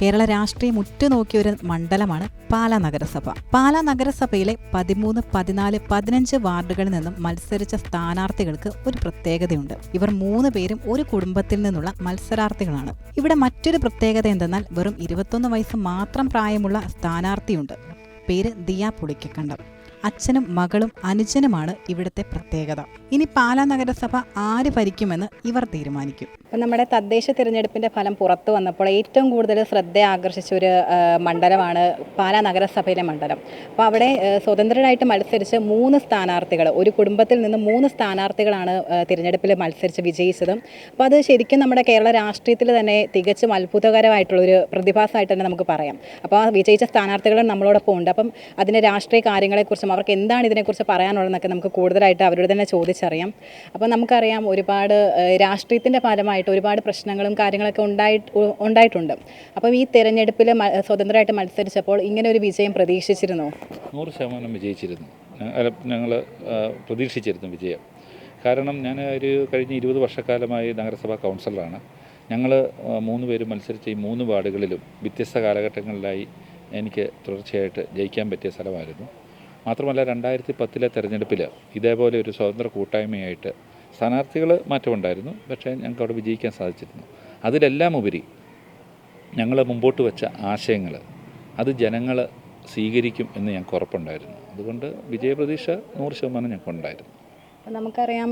കേരള രാഷ്ട്രീയം ഉറ്റുനോക്കിയ ഒരു മണ്ഡലമാണ് പാലാ നഗരസഭ. പാലാ നഗരസഭയിലെ 13, 14, 15 വാർഡുകളിൽ നിന്നും മത്സരിച്ച സ്ഥാനാർത്ഥികൾക്ക് ഒരു പ്രത്യേകതയുണ്ട്. ഇവർ 3 പേരും ഒരു കുടുംബത്തിൽ നിന്നുള്ള മത്സരാർത്ഥികളാണ്. ഇവിടെ മറ്റൊരു പ്രത്യേകത എന്തെന്നാൽ വെറും 21 വയസ്സ് മാത്രം പ്രായമുള്ള സ്ഥാനാർത്ഥിയുണ്ട്. പേര് ദിയ പുളിക്കക്കണ്ടം. അച്ഛനും മകളും അനുജനുമാണ് ഇവിടുത്തെ പ്രത്യേകത. ഇനി പാലാ നഗരസഭ ആര് ഭരിക്കുമെന്ന് ഇവർ തീരുമാനിക്കും. അപ്പം നമ്മുടെ തദ്ദേശ തിരഞ്ഞെടുപ്പിൻ്റെ ഫലം പുറത്തു വന്നപ്പോൾ ഏറ്റവും കൂടുതൽ ശ്രദ്ധ ആകർഷിച്ച ഒരു മണ്ഡലമാണ് പാലാ നഗരസഭയിലെ മണ്ഡലം. അപ്പോൾ അവിടെ സ്വതന്ത്രരായിട്ട് മത്സരിച്ച് 3 സ്ഥാനാർത്ഥികൾ, ഒരു കുടുംബത്തിൽ നിന്ന് 3 സ്ഥാനാർത്ഥികളാണ് തിരഞ്ഞെടുപ്പിൽ മത്സരിച്ച് വിജയിച്ചത്. അപ്പോൾ അത് ശരിക്കും നമ്മുടെ കേരള രാഷ്ട്രീയത്തിൽ തന്നെ തികച്ചും അത്ഭുതകരമായിട്ടുള്ളൊരു പ്രതിഭാസമായിട്ട് തന്നെ നമുക്ക് പറയാം. അപ്പോൾ ആ വിജയിച്ച സ്ഥാനാർത്ഥികൾ നമ്മളോടൊപ്പം ഉണ്ട്. അപ്പം അതിൻ്റെ രാഷ്ട്രീയ കാര്യങ്ങളെക്കുറിച്ചും അവർക്ക് എന്താണ് ഇതിനെക്കുറിച്ച് പറയാനുള്ളതെന്നൊക്കെ നമുക്ക് കൂടുതലായിട്ട് അവരോട് തന്നെ ചോദിച്ചറിയാം. അപ്പോൾ നമുക്കറിയാം ഒരുപാട് രാഷ്ട്രീയത്തിൻ്റെ പരമായിട്ട് ഒരുപാട് പ്രശ്നങ്ങളും കാര്യങ്ങളൊക്കെ ഉണ്ടായിട്ടുണ്ട്. അപ്പം ഈ തെരഞ്ഞെടുപ്പിൽ സ്വതന്ത്രമായിട്ട് മത്സരിച്ചപ്പോൾ ഇങ്ങനെ ഒരു വിജയം പ്രതീക്ഷിച്ചിരുന്നോ? 100% വിജയിച്ചിരുന്നു. ഞങ്ങൾ പ്രതീക്ഷിച്ചിരുന്നു വിജയം. കാരണം ഞാൻ കഴിഞ്ഞ 20 വർഷക്കാലമായി നഗരസഭാ കൗൺസിലറാണ്. ഞങ്ങൾ 3 പേരും മത്സരിച്ച ഈ 3 വാർഡുകളിലും വ്യത്യസ്ത കാലഘട്ടങ്ങളിലായി എനിക്ക് തുടർച്ചയായിട്ട് ജയിക്കാൻ പറ്റിയ സ്ഥലമായിരുന്നു. മാത്രമല്ല 2010 തെരഞ്ഞെടുപ്പിൽ ഇതേപോലെ ഒരു സ്വതന്ത്ര കൂട്ടായ്മയായിട്ട് സ്ഥാനാർത്ഥികൾ മാറ്റമുണ്ടായിരുന്നു, പക്ഷേ ഞങ്ങൾക്ക് അവിടെ വിജയിക്കാൻ സാധിച്ചിരുന്നു. അതിലെല്ലാം ഉപരി ഞങ്ങൾ മുമ്പോട്ട് വെച്ച ആശയങ്ങൾ അത് ജനങ്ങൾ സ്വീകരിക്കും എന്ന് ഞങ്ങൾക്ക് ഉറപ്പുണ്ടായിരുന്നു. അതുകൊണ്ട് വിജയപ്രതീക്ഷ 100% ഞങ്ങൾക്കുണ്ടായിരുന്നു. നമുക്കറിയാം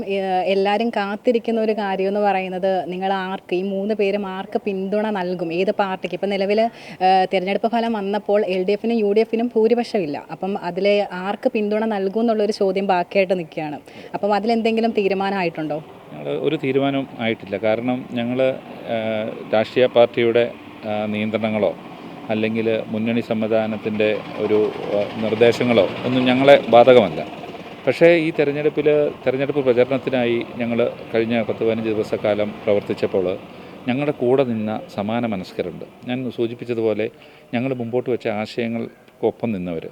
എല്ലാവരും കാത്തിരിക്കുന്ന ഒരു കാര്യം എന്ന് പറയുന്നത് നിങ്ങൾ ആർക്ക്, ഈ 3 പേരും ആർക്ക് പിന്തുണ നൽകും, ഏത് പാർട്ടിക്ക്? ഇപ്പം നിലവിൽ തിരഞ്ഞെടുപ്പ് ഫലം വന്നപ്പോൾ LDFനും UDFനും ഭൂരിപക്ഷമില്ല. അപ്പം അതിലെ ആർക്ക് പിന്തുണ നൽകും എന്നുള്ളൊരു ചോദ്യം ബാക്കിയായിട്ട് നിൽക്കുകയാണ്. അപ്പം അതിലെന്തെങ്കിലും തീരുമാനമായിട്ടുണ്ടോ? ഞങ്ങൾ ഒരു തീരുമാനം ആയിട്ടില്ല. കാരണം ഞങ്ങൾ രാഷ്ട്രീയ പാർട്ടിയുടെ നിയന്ത്രണങ്ങളോ അല്ലെങ്കിൽ മുന്നണി സംവിധാനത്തിൻ്റെ ഒരു നിർദ്ദേശങ്ങളോ ഒന്നും ഞങ്ങളെ ബാധകമല്ല. പക്ഷേ ഈ തെരഞ്ഞെടുപ്പ് പ്രചരണത്തിനായി ഞങ്ങൾ കഴിഞ്ഞ 10-15 ദിവസക്കാലം പ്രവർത്തിച്ചപ്പോൾ ഞങ്ങളുടെ കൂടെ നിന്ന സമാന മനസ്കരുണ്ട്. ഞാൻ സൂചിപ്പിച്ചതുപോലെ ഞങ്ങൾ മുമ്പോട്ട് വെച്ച ആശയങ്ങൾക്കൊപ്പം നിന്നവർ,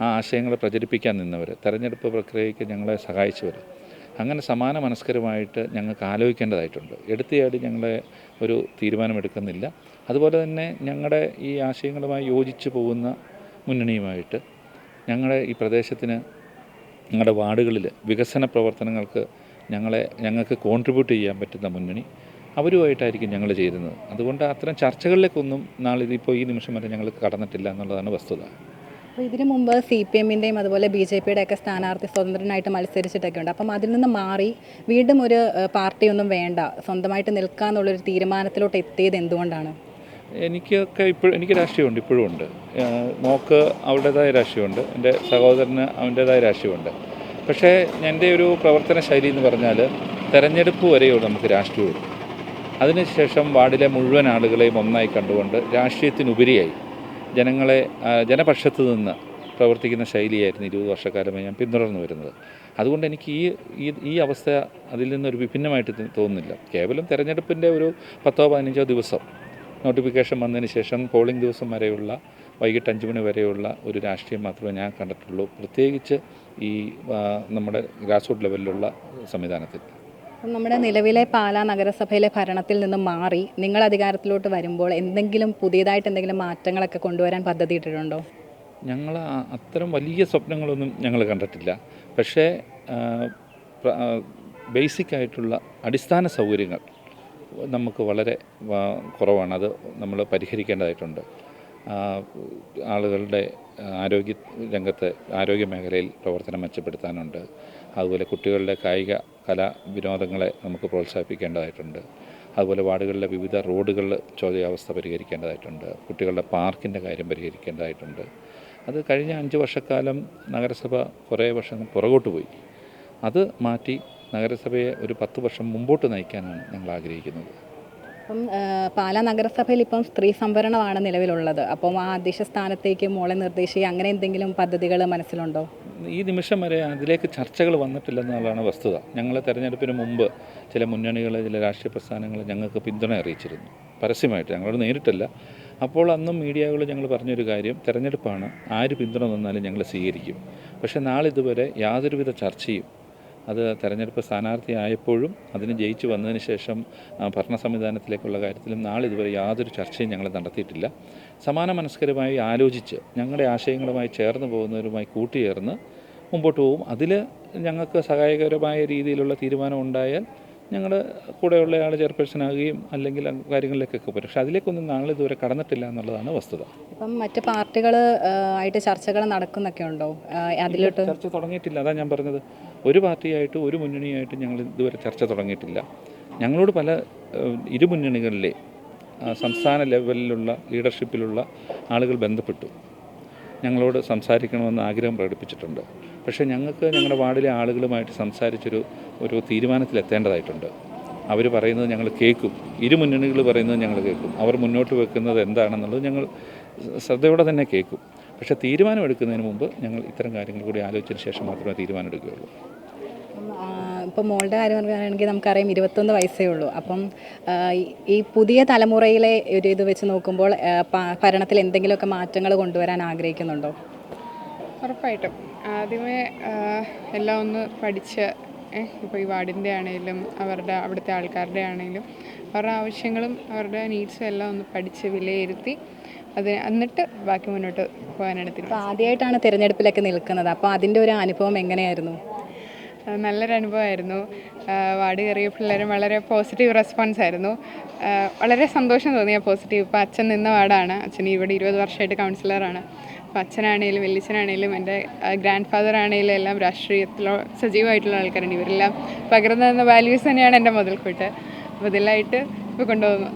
ആ ആശയങ്ങൾ പ്രചരിപ്പിക്കാൻ നിന്നവർ, തെരഞ്ഞെടുപ്പ് പ്രക്രിയയ്ക്ക് ഞങ്ങളെ സഹായിച്ചവർ, അങ്ങനെ സമാന മനസ്കരുമായിട്ട് ഞങ്ങൾക്ക് ആലോചിക്കേണ്ടതായിട്ടുണ്ട്. എടുത്തിയാടി ഞങ്ങളെ ഒരു തീരുമാനമെടുക്കുന്നില്ല. അതുപോലെ തന്നെ ഞങ്ങളുടെ ഈ ആശയങ്ങളുമായി യോജിച്ച് പോകുന്ന മുന്നണിയുമായിട്ട് ഞങ്ങളുടെ ഈ പ്രദേശത്തിന്, ഞങ്ങളുടെ വാർഡുകളിൽ വികസന പ്രവർത്തനങ്ങൾക്ക് ഞങ്ങൾക്ക് കോൺട്രിബ്യൂട്ട് ചെയ്യാൻ പറ്റുന്ന മുന്നണി അവരുമായിട്ടായിരിക്കും ഞങ്ങൾ ചേരുന്നത്. അതുകൊണ്ട് അത്തരം ചർച്ചകളിലേക്കൊന്നും ഇപ്പോൾ ഈ നിമിഷം വരെ ഞങ്ങൾ കടന്നിട്ടില്ല എന്നുള്ളതാണ് വസ്തുത. അപ്പോൾ ഇതിനു മുമ്പ് CPMൻ്റെയും അതുപോലെ BJPയുടെ ഒക്കെ സ്ഥാനാർത്ഥി സ്വതന്ത്രനായിട്ട് മത്സരിച്ചിട്ടൊക്കെ ഉണ്ട്. അപ്പം അതിൽ നിന്ന് മാറി വീണ്ടും ഒരു പാർട്ടിയൊന്നും വേണ്ട, സ്വന്തമായിട്ട് നിൽക്കാന്നുള്ളൊരു തീരുമാനത്തിലോട്ട് എത്തിയത് എന്തുകൊണ്ടാണ്? എനിക്ക് രാഷ്ട്രീയമുണ്ട്, ഇപ്പോഴും ഉണ്ട്. മോക്ക് അവരുടേതായ രാഷ്ട്രീയമുണ്ട്, എൻ്റെ സഹോദരന് അവൻ്റേതായ രാഷ്ട്രീയമുണ്ട്. പക്ഷേ എൻ്റെ ഒരു പ്രവർത്തന ശൈലി എന്ന് പറഞ്ഞാൽ തെരഞ്ഞെടുപ്പ് വരെയുള്ളൂ നമുക്ക് രാഷ്ട്രീയമുള്ളൂ. അതിനുശേഷം വാർഡിലെ മുഴുവൻ ആളുകളെയും ഒന്നായി കണ്ടുകൊണ്ട് രാഷ്ട്രീയത്തിനുപരിയായി ജനപക്ഷത്ത് നിന്ന് പ്രവർത്തിക്കുന്ന ശൈലിയായിരുന്നു 20 വർഷക്കാലമായി ഞാൻ പിന്തുടർന്നു വരുന്നത്. അതുകൊണ്ട് എനിക്ക് ഈ അവസ്ഥ അതിൽ നിന്നൊരു വിഭിന്നമായിട്ട് തോന്നുന്നില്ല. കേവലം തെരഞ്ഞെടുപ്പിൻ്റെ ഒരു 10-15 ദിവസം നോട്ടിഫിക്കേഷൻ വന്നതിന് ശേഷം പോളിംഗ് ദിവസം വരെയുള്ള വൈകിട്ട് 5 മണി വരെയുള്ള ഒരു രാഷ്ട്രീയം മാത്രമേ ഞാൻ കണ്ടിട്ടുള്ളൂ, പ്രത്യേകിച്ച് ഈ നമ്മുടെ ഗ്രാസ് റൂട്ട് ലെവലിലുള്ള സംവിധാനത്തിൽ. നമ്മുടെ നിലവിലെ പാലാ നഗരസഭയിലെ ഭരണത്തിൽ നിന്ന് മാറി നിങ്ങൾ അധികാരത്തിലോട്ട് വരുമ്പോൾ പുതിയതായിട്ട് എന്തെങ്കിലും മാറ്റങ്ങളൊക്കെ കൊണ്ടുവരാൻ പദ്ധതി ഇട്ടിട്ടുണ്ടോ? ഞങ്ങൾ അത്തരം വലിയ സ്വപ്നങ്ങളൊന്നും ഞങ്ങൾ കണ്ടിട്ടില്ല. പക്ഷേ ബേസിക്കായിട്ടുള്ള അടിസ്ഥാന സൗകര്യങ്ങൾ നമുക്ക് വളരെ കുറവാണ്. അത് നമ്മൾ പരിഹരിക്കേണ്ടതായിട്ടുണ്ട്. ആളുകളുടെ ആരോഗ്യ മേഖലയിൽ പ്രവർത്തനം മെച്ചപ്പെടുത്താനുണ്ട്. അതുപോലെ കുട്ടികളുടെ കായിക കലാ വിനോദങ്ങളെ നമുക്ക് പ്രോത്സാഹിപ്പിക്കേണ്ടതായിട്ടുണ്ട്. അതുപോലെ വാർഡുകളിലെ വിവിധ റോഡുകളിൽ ശോചനീയാവസ്ഥ പരിഹരിക്കേണ്ടതായിട്ടുണ്ട്. കുട്ടികളുടെ പാർക്കിൻ്റെ കാര്യം പരിഹരിക്കേണ്ടതായിട്ടുണ്ട്. അത് കഴിഞ്ഞ 5 വർഷക്കാലം നഗരസഭ കുറേ വർഷം പുറകോട്ട് പോയി. അത് മാറ്റി നഗരസഭയെ ഒരു 10 വർഷം മുമ്പോട്ട് നയിക്കാനാണ് ഞങ്ങൾ ആഗ്രഹിക്കുന്നത്. അപ്പം പാലാ നഗരസഭയിൽ ഇപ്പം സ്ത്രീ സംവരണമാണ് നിലവിലുള്ളത്. അപ്പം ആ അധ്യക്ഷ സ്ഥാനത്തേക്ക് മോളെ നിർദ്ദേശിക്കുക, അങ്ങനെ എന്തെങ്കിലും പദ്ധതികൾ മനസ്സിലുണ്ടോ? ഈ നിമിഷം വരെ അതിലേക്ക് ചർച്ചകൾ വന്നിട്ടില്ലെന്നുള്ളതാണ് വസ്തുത. ഞങ്ങൾ തെരഞ്ഞെടുപ്പിന് മുമ്പ് ചില മുന്നണികൾ, ചില രാഷ്ട്രീയ പ്രസ്ഥാനങ്ങൾ ഞങ്ങൾക്ക് പിന്തുണ അറിയിച്ചിരുന്നു പരസ്യമായിട്ട്, ഞങ്ങളോട് നേരിട്ടല്ല. അപ്പോൾ അന്നും മീഡിയകൾ ഞങ്ങൾ പറഞ്ഞൊരു കാര്യം, തെരഞ്ഞെടുപ്പാണ്, ആര് പിന്തുണ തന്നാലും ഞങ്ങൾ സ്വീകരിക്കും. പക്ഷേ നാളിതുവരെ യാതൊരുവിധ ചർച്ചയും അത് തെരഞ്ഞെടുപ്പ് സ്ഥാനാർത്ഥിയായപ്പോഴും അതിന് ജയിച്ചു വന്നതിന് ശേഷം ഭരണ സംവിധാനത്തിലേക്കുള്ള കാര്യത്തിലും നാളിതുവരെ യാതൊരു ചർച്ചയും ഞങ്ങൾ നടത്തിയിട്ടില്ല. സമാന മനസ്കരമായി ആലോചിച്ച് ഞങ്ങളുടെ ആശയങ്ങളുമായി ചേർന്ന് പോകുന്നവരുമായി കൂട്ടുചേർന്ന് മുമ്പോട്ട് പോകും. അതിൽ ഞങ്ങൾക്ക് സഹായകരമായ രീതിയിലുള്ള തീരുമാനം ഉണ്ടായാൽ ഞങ്ങൾ കൂടെയുള്ള ആൾ ചെയർപേഴ്സണാകുകയും അല്ലെങ്കിൽ കാര്യങ്ങളിലേക്കൊക്കെ വരും. പക്ഷേ അതിലേക്കൊന്നും നാളിതുവരെ കടന്നിട്ടില്ല എന്നുള്ളതാണ് വസ്തുത. ഇപ്പം മറ്റ് പാർട്ടികൾ ആയിട്ട് ചർച്ചകൾ നടക്കുന്നൊക്കെ ഉണ്ടോ? അതിലോട്ട് ചർച്ച തുടങ്ങിയിട്ടില്ല. അതാണ് ഞാൻ പറഞ്ഞത്. ഒരു പാർട്ടിയായിട്ട് ഒരു മുന്നണിയായിട്ട് ഞങ്ങൾ ഇതുവരെ ചർച്ച തുടങ്ങിയിട്ടില്ല. ഞങ്ങളോട് പല ഇരു മുന്നണികളിലെ സംസ്ഥാന ലെവലിലുള്ള ലീഡർഷിപ്പിലുള്ള ആളുകൾ ബന്ധപ്പെട്ടു ഞങ്ങളോട് സംസാരിക്കണമെന്ന് ആഗ്രഹം പ്രകടിപ്പിച്ചിട്ടുണ്ട്. പക്ഷേ ഞങ്ങൾക്ക് ഞങ്ങളുടെ വാർഡിലെ ആളുകളുമായിട്ട് സംസാരിച്ചൊരു തീരുമാനത്തിലെത്തേണ്ടതായിട്ടുണ്ട്. അവർ പറയുന്നത് ഞങ്ങൾ കേൾക്കും, ഇരു മുന്നണികൾ പറയുന്നത് ഞങ്ങൾ കേൾക്കും, അവർ മുന്നോട്ട് വെക്കുന്നത് എന്താണെന്നുള്ളത് ഞങ്ങൾ ശ്രദ്ധയോടെ തന്നെ കേൾക്കും. പക്ഷേ തീരുമാനമെടുക്കുന്നതിന് മുമ്പ് ഞങ്ങൾ ഇത്തരം കാര്യങ്ങൾ കൂടി ആലോചിച്ചതിന് ശേഷം മാത്രമേ തീരുമാനമെടുക്കുകയുള്ളൂ. ഇപ്പം മോളുടെ കാര്യം പറയുകയാണെങ്കിൽ നമുക്കറിയാം 21 വയസ്സേ ഉള്ളൂ. അപ്പം ഈ പുതിയ തലമുറയിലെ ഒരു ഇത് വെച്ച് നോക്കുമ്പോൾ ഭരണത്തിൽ എന്തെങ്കിലുമൊക്കെ മാറ്റങ്ങൾ കൊണ്ടുവരാൻ ആഗ്രഹിക്കുന്നുണ്ടോ? ഉറപ്പായിട്ടും ആദ്യമേ എല്ലാം ഒന്ന് പഠിച്ച് ഇപ്പോൾ ഈ വാർഡിൻ്റെ ആണെങ്കിലും അവിടുത്തെ ആൾക്കാരുടെ ആണെങ്കിലും അവരുടെ ആവശ്യങ്ങളും അവരുടെ നീഡ്സും എല്ലാം ഒന്ന് പഠിച്ച് വിലയിരുത്തി എന്നിട്ട് ബാക്കി മുന്നോട്ട് പോകാനാണ് തീരുമാനം. അപ്പോൾ ആദ്യമായിട്ടാണ് തിരഞ്ഞെടുപ്പിലൊക്കെ നിൽക്കുന്നത്. അപ്പോൾ അതിൻ്റെ ഒരു അനുഭവം എങ്ങനെയായിരുന്നു? നല്ലൊരു അനുഭവമായിരുന്നു. വാർഡ് കയറിയപ്പോൾ എല്ലാവരും വളരെ പോസിറ്റീവ് റെസ്പോൺസ് ആയിരുന്നു. വളരെ സന്തോഷം തോന്നിയ പോസിറ്റീവ്. ഇപ്പോൾ അച്ഛൻ നിന്ന വാർഡാണ്. അച്ഛൻ ഇവിടെ 20 വർഷമായിട്ട് കൗൺസിലറാണ്. അപ്പോൾ അച്ഛനാണേലും വല്യച്ഛനാണേലും എൻ്റെ ഗ്രാൻഡ് ഫാദർ ആണെങ്കിലും എല്ലാം രാഷ്ട്രീയത്തിലോ സജീവമായിട്ടുള്ള ആൾക്കാരാണ്. ഇവരെല്ലാം പകർന്നു വാല്യൂസ് തന്നെയാണ് എൻ്റെ മുതൽക്കൂട്ട്. അപ്പോൾ ഇതിലായിട്ട് ഇപ്പോൾ കൊണ്ടുപോകുന്നു.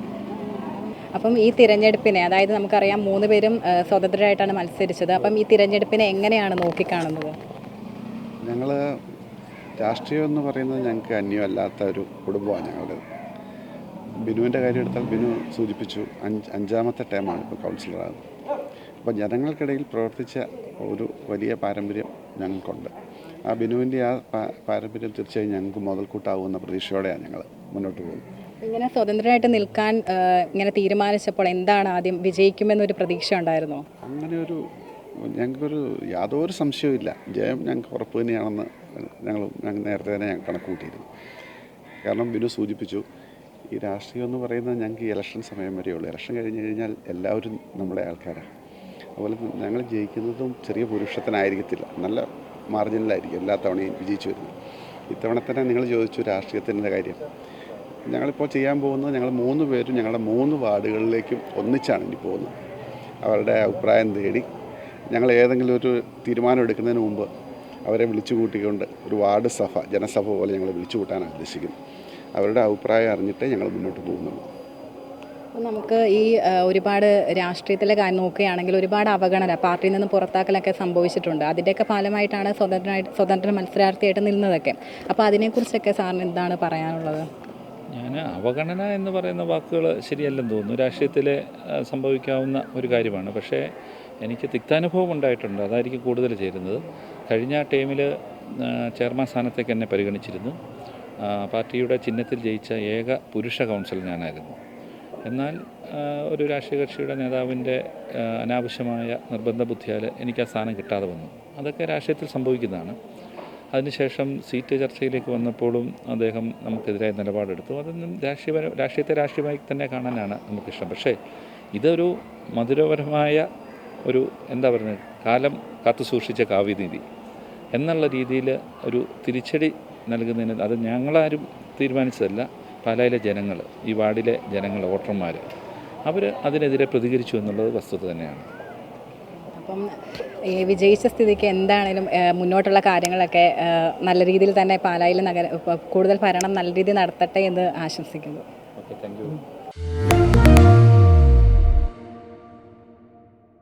അപ്പം ഈ തിരഞ്ഞെടുപ്പിനെ, അതായത് നമുക്കറിയാം 3 പേരും സ്വതന്ത്രരായിട്ടാണ് മത്സരിച്ചത്. അപ്പം ഈ തിരഞ്ഞെടുപ്പിനെ എങ്ങനെയാണ് നോക്കിക്കാണുന്നത്? ഞങ്ങൾ രാഷ്ട്രീയം എന്ന് പറയുന്നത് ഞങ്ങൾക്ക് അന്യമല്ലാത്ത ഒരു കുടുംബമാണ് ഞങ്ങളുടേത്. ബിനുവിൻ്റെ കാര്യം എടുത്താൽ ബിനു സൂചിപ്പിച്ചു, അഞ്ചാമത്തെ ടേമാണ് ഇപ്പോൾ കൗൺസിലറാകുന്നത്. അപ്പോൾ ജനങ്ങൾക്കിടയിൽ പ്രവർത്തിച്ച ഒരു വലിയ പാരമ്പര്യം ഞങ്ങൾക്കുണ്ട്. ആ ബിനുവിൻ്റെ പാരമ്പര്യം തീർച്ചയായും ഞങ്ങൾക്ക് മുതൽക്കൂട്ടാവുമെന്ന പ്രതീക്ഷയോടെയാണ് ഞങ്ങൾ മുന്നോട്ട് പോകുന്നത്. ഇങ്ങനെ സ്വതന്ത്രമായിട്ട് നിൽക്കാൻ ഇങ്ങനെ തീരുമാനിച്ചപ്പോൾ എന്താണ് ആദ്യം വിജയിക്കുമെന്നൊരു പ്രതീക്ഷ ഉണ്ടായിരുന്നോ? അങ്ങനെ ഞങ്ങൾക്കൊരു യാതൊരു സംശയവുമില്ല, ജയം ഞങ്ങൾക്ക് ഉറപ്പ് തന്നെയാണെന്ന് ഞങ്ങൾ നേരത്തെ തന്നെ ഞങ്ങൾ കണക്കൂട്ടിയിരുന്നു. കാരണം ബിനു സൂചിപ്പിച്ചു, ഈ രാഷ്ട്രീയം എന്ന് പറയുന്നത് ഞങ്ങൾക്ക് ഇലക്ഷൻ സമയം വരെയുള്ളൂ. ഇലക്ഷൻ കഴിഞ്ഞ് കഴിഞ്ഞാൽ എല്ലാവരും നമ്മുടെ ആൾക്കാരാണ്. അതുപോലെ ഞങ്ങൾ ജയിക്കുന്നതും ചെറിയ ഭൂരിപക്ഷത്തിനായിരിക്കത്തില്ല, നല്ല മാർജിനിലായിരിക്കും എല്ലാ തവണയും വിജയിച്ചു വരുന്നത്. ഇത്തവണ തന്നെ നിങ്ങൾ ചോദിച്ചു രാഷ്ട്രീയത്തിൻ്റെ കാര്യം. ഞങ്ങളിപ്പോൾ ചെയ്യാൻ പോകുന്നത്, ഞങ്ങൾ 3 പേരും ഞങ്ങളുടെ 3 വാർഡുകളിലേക്കും ഒന്നിച്ചാണ് ഇനി പോകുന്നത്. അവരുടെ അഭിപ്രായം തേടി ഞങ്ങൾ ഏതെങ്കിലും ഒരു തീരുമാനം എടുക്കുന്നതിന് മുമ്പ് അവരെ വിളിച്ചു കൂട്ടിക്കൊണ്ട് ഒരു വാർഡ് സഭ, ജനസഭ പോലെ ഞങ്ങൾ വിളിച്ചു കൂട്ടാനാണ് ഉദ്ദേശിക്കുന്നത്. അവരുടെ അഭിപ്രായം അറിഞ്ഞിട്ടേ ഞങ്ങൾ മുന്നോട്ട് പോകുന്നുള്ളൂ. നമുക്ക് ഈ ഒരുപാട് രാഷ്ട്രീയത്തിലെ കാര്യം നോക്കുകയാണെങ്കിൽ ഒരുപാട് അവഗണന, പാർട്ടിയിൽ നിന്ന് പുറത്താക്കലൊക്കെ സംഭവിച്ചിട്ടുണ്ട്. അതിൻ്റെയൊക്കെ ഫലമായിട്ടാണ് സ്വതന്ത്ര മത്സരാർത്ഥിയായിട്ട് നിന്നതൊക്കെ. അപ്പോൾ അതിനെക്കുറിച്ചൊക്കെ സാറിന് എന്താണ് പറയാനുള്ളത്? ഞാൻ അവഗണന എന്ന് പറയുന്ന വാക്കുകൾ ശരിയല്ലെന്ന് തോന്നുന്നു. രാഷ്ട്രീയത്തിൽ സംഭവിക്കാവുന്ന ഒരു കാര്യമാണ്. പക്ഷേ എനിക്ക് തിക്താനുഭവം ഉണ്ടായിട്ടുണ്ട്, അതായിരിക്കും കൂടുതൽ ചേരുന്നത്. കഴിഞ്ഞ ടൈമിൽ ചെയർമാൻ സ്ഥാനത്തേക്ക് എന്നെ പരിഗണിച്ചിരുന്നു. പാർട്ടിയുടെ ചിഹ്നത്തിൽ ജയിച്ച ഏക പുരുഷ കൗൺസിലർ ഞാനായിരുന്നു. എന്നാൽ ഒരു രാഷ്ട്രീയ കക്ഷിയുടെ നേതാവിൻ്റെ അനാവശ്യമായ നിർബന്ധ ബുദ്ധിയാൽ എനിക്ക് ആ സ്ഥാനം കിട്ടാതെ വന്നു. അതൊക്കെ രാഷ്ട്രീയത്തിൽ സംഭവിക്കുന്നതാണ്. അതിനുശേഷം സീറ്റ് ചർച്ചയിലേക്ക് വന്നപ്പോഴും അദ്ദേഹം നമുക്കെതിരായ നിലപാടെടുത്തു. അതൊന്നും രാഷ്ട്രീയത്തെ രാഷ്ട്രീയമായി തന്നെ കാണാനാണ് നമുക്കിഷ്ടം. പക്ഷേ ഇതൊരു മധുരപരമായ ഒരു എന്താ പറയുന്നത്, കാലം കാത്തു സൂക്ഷിച്ച കാവ്യനീതി എന്നുള്ള രീതിയിൽ ഒരു തിരിച്ചടി നൽകുന്നതിന്, അത് ഞങ്ങളാരും തീരുമാനിച്ചതല്ല, പാലായിലെ ജനങ്ങൾ, ഈ വാർഡിലെ ജനങ്ങൾ, വോട്ടർമാർ, അവർ അതിനെതിരെ പ്രതികരിച്ചു എന്നുള്ളത് വസ്തുത തന്നെയാണ്. അപ്പം ഈ വിജയിച്ച സ്ഥിതിക്ക് എന്താണേലും മുന്നോട്ടുള്ള കാര്യങ്ങളൊക്കെ നല്ല രീതിയിൽ തന്നെ പാലായിൽ കൂടുതൽ ഭരണം നല്ല രീതിയിൽ നടത്തട്ടെ എന്ന് ആശംസിക്കുന്നു. Okay, thank you.